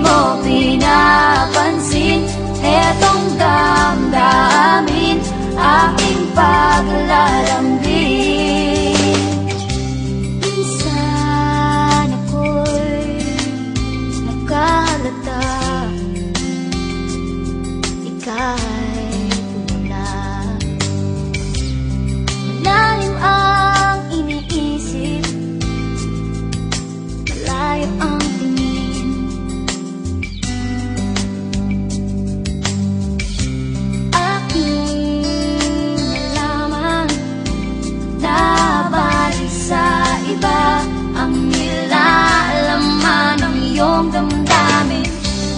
mo pinapansin. Etong damdamin, aking paglalambing. Minsan ako'y nagkahalata, ika'y wala. Malalim ang iniisip, malayo ang tingin. Aking nalaman na balik sa iba ang nilalaman ng iyong damdamin.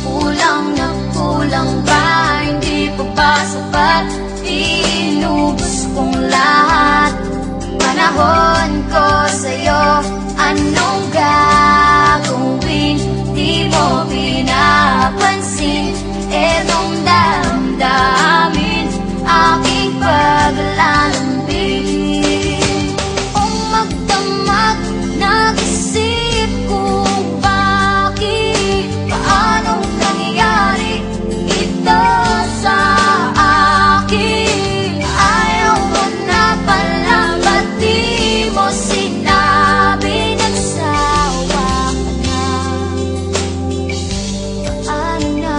Kulang na kulang ba? Hindi pa ba sapat? Inubos kong lahat. Panahon ko sa'yo, anong gagawin? Di mo pinapansin. Etong damdamin, aking paglalambing. Kung magdamag, nag-isip kung bakit, paanong nangyari ito sa akin. Ayaw mo na pala, ba't di mo sinabi? Nagsawa ka na, paano na?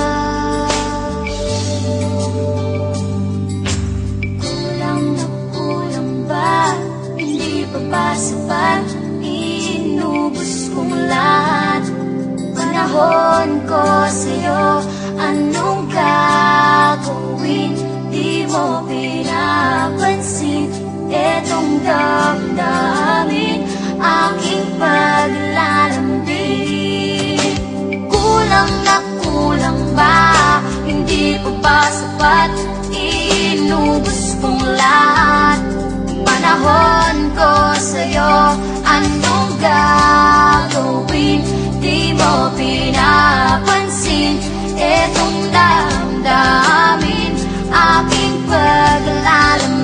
Kulang na kulang ba? Hindi pa ba sapat? Inubos kong lahat. Panahon ko sa'yo, anong gagawin? Di mo pinapansin. Etong damdamin, aking paglalambing. Kulang na kulang ba? Hindi pa ba sapat? Inubos kong lahat. Panahon ko sa'yo, anong gagawin? Di mo pinapansin. Etong damdamin, aking paglalambing.